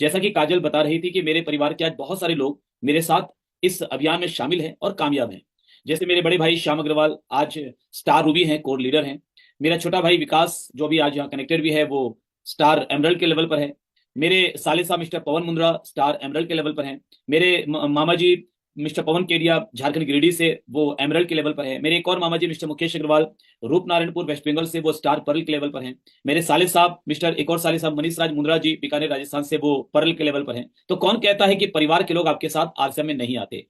जैसा कि काजल बता रही थी कि मेरे परिवार के आज बहुत सारे लोग मेरे साथ इस अभियान में शामिल हैं और कामयाब हैं। जैसे मेरे बड़े भाई श्याम अग्रवाल आज स्टार रूबी हैं, कोर लीडर हैं। मेरा छोटा भाई विकास जो भी आज यहाँ कनेक्टेड भी है, वो स्टार एमरल्ड के लेवल पर है। मेरे साले साहब मिस्टर पवन मुंद्रा स्टार एमरल्ड के लेवल पर हैं। मेरे मामा जी मिस्टर पवन केडिया झारखंड गिरिडीह से, वो एमरल्ड के लेवल पर है। मेरे एक और मामा जी मिस्टर मुकेश अग्रवाल रूपनारायणपुर वेस्ट बंगाल से, वो स्टार पर्ल के लेवल पर हैं। मेरे साले साहब मिस्टर एक और साले साहब मनीष राज मुंद्रा जी बीकानेर राजस्थान से, वो पर्ल के लेवल पर हैं। तो कौन कहता है कि परिवार के लोग आपके साथ आरसीएम में नहीं आते?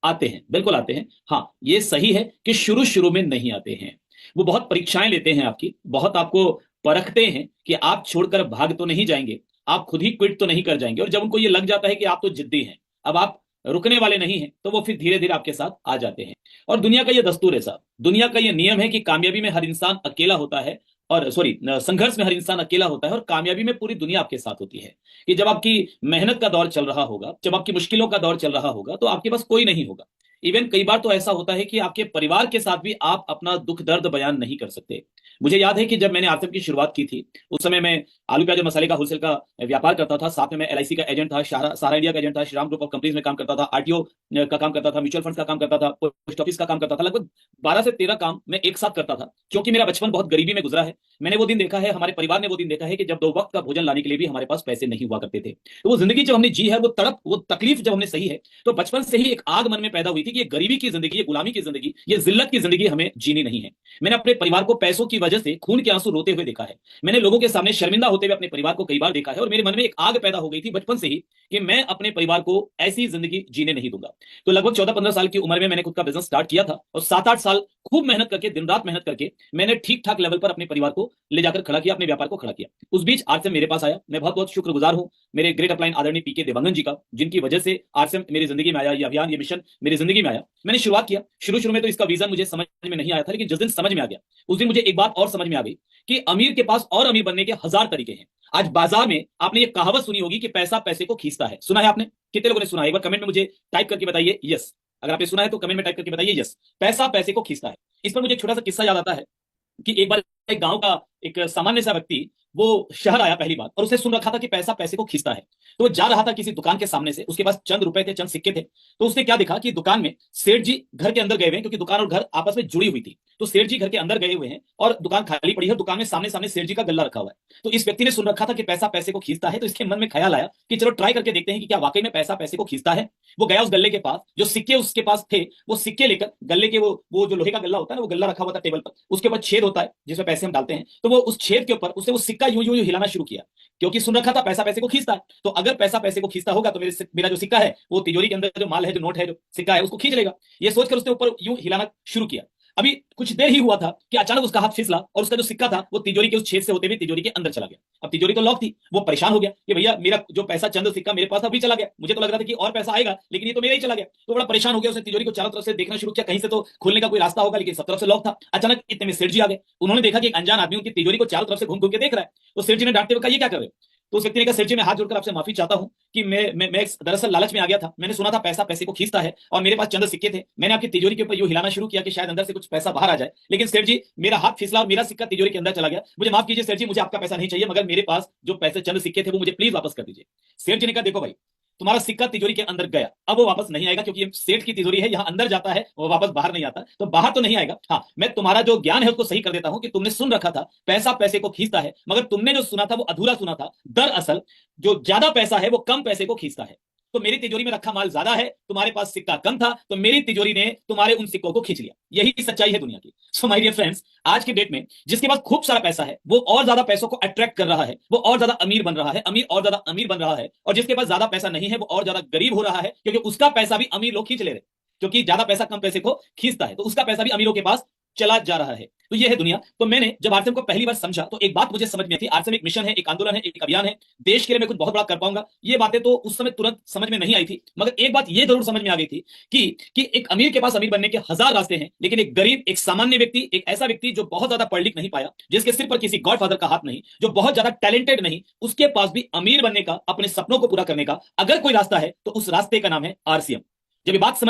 आते हैं, बिल्कुल आते हैं। हाँ, ये सही है कि शुरू शुरू में नहीं आते हैं। वो बहुत परीक्षाएं लेते हैं आपकी, बहुत आपको परखते हैं कि आप छोड़कर भाग तो नहीं जाएंगे, आप खुद ही क्विट तो नहीं कर जाएंगे। और जब उनको ये लग जाता है कि आप तो जिद्दी हैं, अब आप रुकने वाले नहीं हैं, तो वो फिर धीरे धीरे आपके साथ आ जाते हैं। और दुनिया का ये दस्तूर है साहब, दुनिया का ये नियम है कि कामयाबी में हर इंसान अकेला होता है, और सॉरी, संघर्ष में हर इंसान अकेला होता है और कामयाबी में पूरी दुनिया आपके साथ होती है। कि जब आपकी मेहनत का दौर चल रहा होगा, जब आपकी मुश्किलों का दौर चल रहा होगा, तो आपके पास कोई नहीं होगा। इवन कई बार तो ऐसा होता है कि आपके परिवार के साथ भी आप अपना दुख दर्द बयान नहीं कर सकते। मुझे याद है कि जब मैंने आरसीएम की शुरुआत की थी, उस समय मैं आलू प्याज और मसाले का होलसेल का व्यापार करता था। साथ में मैं एलआईसी का एजेंट था, सारा इंडिया का एजेंट था, श्रीराम ग्रुप ऑफ कंपनीज में काम करता था, आरटीओ का काम करता था, म्यूचुअल फंड्स का काम करता था, पोस्ट ऑफिस का काम करता था। लगभग 12 से 13 काम मैं एक साथ करता था, क्योंकि मेरा बचपन बहुत गरीबी में गुजरा है। मैंने वो दिन देखा है, हमारे परिवार ने वो दिन देखा है कि जब 2 वक्त का भोजन लाने के लिए भी हमारे पास पैसे नहीं हुआ करते थे। तो वो जिंदगी जब हमने जी है, वो तड़प, वो तकलीफ जब हमने सही है, तो बचपन से ही एक आग मन में पैदा हुई थी कि ये गरीबी की जिंदगी, ये गुलामी की जिंदगी, ये जिल्लत की जिंदगी हमें जीनी नहीं है। मैंने अपने परिवार को पैसों की वजह से खून के आंसू रोते हुए देखा है। मैंने लोगों के सामने शर्मिंदा होते हुए अपने परिवार को कई बार देखा है, और मेरे मन में एक आग पैदा हो गई थी बचपन से ही कि मैं अपने परिवार को ऐसी जिंदगी जीने नहीं दूंगा। तो लगभग 14-15 साल की उम्र में मैंने खुद का बिजनेस स्टार्ट किया था, और 7-8 साल खूब मेहनत करके, दिन रात मेहनत करके मैंने ठीक ठाक लेवल पर अपने परिवार को ले जाकर खड़ा किया, अपने व्यापार को खड़ा किया। उस बीच आरसीएम मेरे पास आया। मैं बहुत बहुत शुक्रगुजार हूं मेरे ग्रेट अपलाइन आदरणीय पीके देवांगन जी का, जिनकी वजह से आरसीएम मेरी जिंदगी में आया, ये अभियान, ये मिशन मेरी जिंदगी में आया। मैंने शुरुआत किया। शुरू शुरू में तो इसका विजन मुझे समझ में नहीं आया था, लेकिन जिस दिन समझ में आ गया, उस दिन मुझे एक बात और समझ में आ गई कि अमीर के पास और अमीर बनने के 1000 तरीके हैं। आज बाजार में आपने ये कहावत सुनी होगी कि पैसा पैसे को खींचता है। सुना है आपने? कितने लोगों ने सुना है? एक बार कमेंट में मुझे टाइप करके बताइए यस। अगर आपने सुना है तो कमेंट में टाइप करके बताइए यस। पैसा पैसे को खींचता है। इस पर मुझे एक छोटा सा किस्सा याद आता है कि एक बार एक गांव का एक सामान्य सा व्यक्ति वो शहर आया पहली बार, और उसने सुन रखा था कि पैसा पैसे को खींचता है। तो वो जा रहा था किसी दुकान के सामने से, उसके पास चंद रुपए थे, चंद सिक्के थे। तो उसने क्या देखा कि दुकान में सेठ जी घर के अंदर गए हुए हैं, क्योंकि दुकान और घर आपस में जुड़ी हुई थी। तो सेठ जी घर के अंदर गए हुए हैं और दुकान खाली पड़ी है, दुकान में सामने सामने सेठ जी का गल्ला रखा हुआ है। तो इस व्यक्ति ने सुन रखा था कि पैसा पैसे को खींचता है, तो इसके मन में ख्याल आया कि चलो ट्राई करके देखते हैं कि क्या वाकई में पैसा पैसे को खींचता है। वो गया उस गल्ले के पास, जो सिक्के उसके पास थे वो सिक्के लेकर, गल्ले के वो जो लोहे का गल्ला होता है ना, वो गल्ला रखा हुआ था टेबल पर, उसके ऊपर छेद होता है जिसमें पैसे हम डालते हैं। तो वो उस छेद के ऊपर उसने वो सिक्का यूं यूं हिलाना शुरू किया, क्योंकि सुन रखा था पैसा पैसे को खींचता है। तो अगर पैसा पैसे को खींचता होगा तो मेरा जो सिक्का है, वो तिजोरी के अंदर जो माल है, जो नोट है, जो सिक्का है, उसको खींच लेगा। ये सोचकर उसने ऊपर यूं हिलाना शुरू किया। अभी कुछ देर ही हुआ था कि अचानक उसका हाथ फिसला, और उसका जो सिक्का था वो तिजोरी के उस छेद से होते हुए तिजोरी के अंदर चला गया। अब तिजोरी तो लॉक थी। वो परेशान हो गया कि भैया मेरा जो पैसा, चंद सिक्का मेरे पास अभी चला गया, मुझे तो लग रहा था कि और पैसा आएगा, लेकिन ये तो मेरा ही चला गया। तो बड़ा परेशान हो गया। उसने तिजोरी को चारों तरफ से देखना शुरू किया, कहीं से तो खोलने का कोई रास्ता होगा, लेकिन सब तरफ से लॉक था। अचानक इतने में सेठ जी आ गए। उन्होंने देखा कि एक अनजान आदमी उनकी तिजोरी को चारों तरफ से घूम घूम के देख रहा है। तो सेठ जी ने डांटते हुए कहा, ये क्या कर रहे हो? तो उस व्यक्ति ने कहा, सेठ जी मैं हाथ जोड़कर आपसे माफी चाहता हूं कि मैं दरअसल लालच में आ गया था। मैंने सुना था पैसा पैसे को खींचता है, और मेरे पास चंद सिक्के थे। मैंने आपकी तिजोरी के ऊपर यूं हिलाना शुरू किया कि शायद अंदर से कुछ पैसा बाहर आ जाए, लेकिन सेठ जी मेरा हाथ फिसला और मेरा सिक्का तिजोरी के अंदर चला गया। मुझे माफ कीजिए सेठ जी, मुझे आपका पैसा नहीं चाहिए, मगर मेरे पास जो पैसे चंद सिक्के थे वो मुझे प्लीज वापस कर दीजिए। सेठ जी ने कहा, देखो भाई, तुम्हारा सिक्का तिजोरी के अंदर गया, अब वो वापस नहीं आएगा, क्योंकि ये सेठ की तिजोरी है, यहां अंदर जाता है, वो वापस बाहर नहीं आता, तो बाहर तो नहीं आएगा। हाँ, मैं तुम्हारा जो ज्ञान है उसको सही कर देता हूं कि तुमने सुन रखा था पैसा पैसे को खींचता है, मगर तुमने जो सुना था वो अधूरा सुना था। दरअसल जो ज्यादा पैसा है वो कम पैसे को खींचता है। तो मेरी तिजोरी में रखा माल ज्यादा है, तुम्हारे पास सिक्का कम था, तो मेरी तिजोरी ने तुम्हारे उन सिक्कों को खींच लिया। यही सच्चाई है दुनिया की। सो माय डियर फ्रेंड्स, आज के डेट में जिसके पास खूब सारा पैसा है वो और ज्यादा पैसों को अट्रैक्ट कर रहा है, वो और ज्यादा अमीर बन रहा है, अमीर और ज्यादा अमीर बन रहा है। और जिसके पास ज्यादा पैसा नहीं है वो और ज्यादा गरीब हो रहा है, क्योंकि उसका पैसा भी अमीर लोग खींच ले रहे, क्योंकि ज्यादा पैसा कम पैसे को खींचता है, तो उसका पैसा भी अमीरों के पास चला जा रहा है। तो ये है दुनिया। तो मैंने जब आरसीएम को पहली बार समझा तो एक बात मुझे समझ में आई थी, आरसीएम एक मिशन है, एक आंदोलन है, एक अभियान है, देश के लिए मैं कुछ बहुत बड़ा कर पाऊंगा। ये बातें तो उस समय तुरंत समझ में नहीं आई थी, मगर एक बात ये जरूर समझ में आ गई थी कि एक अमीर के पास अमीर बनने के 1000 रास्ते हैं, लेकिन एक गरीब, एक सामान्य व्यक्ति, एक ऐसा व्यक्ति जो बहुत ज्यादा पढ़ लिख नहीं पाया, जिसके सिर पर किसी गॉडफादर का हाथ नहीं, जो बहुत ज्यादा टैलेंटेड नहीं, उसके पास भी अमीर बनने का, अपने सपनों को पूरा करने का अगर कोई रास्ता है तो उस रास्ते का नाम है आरसीएम। जब ये बात समझ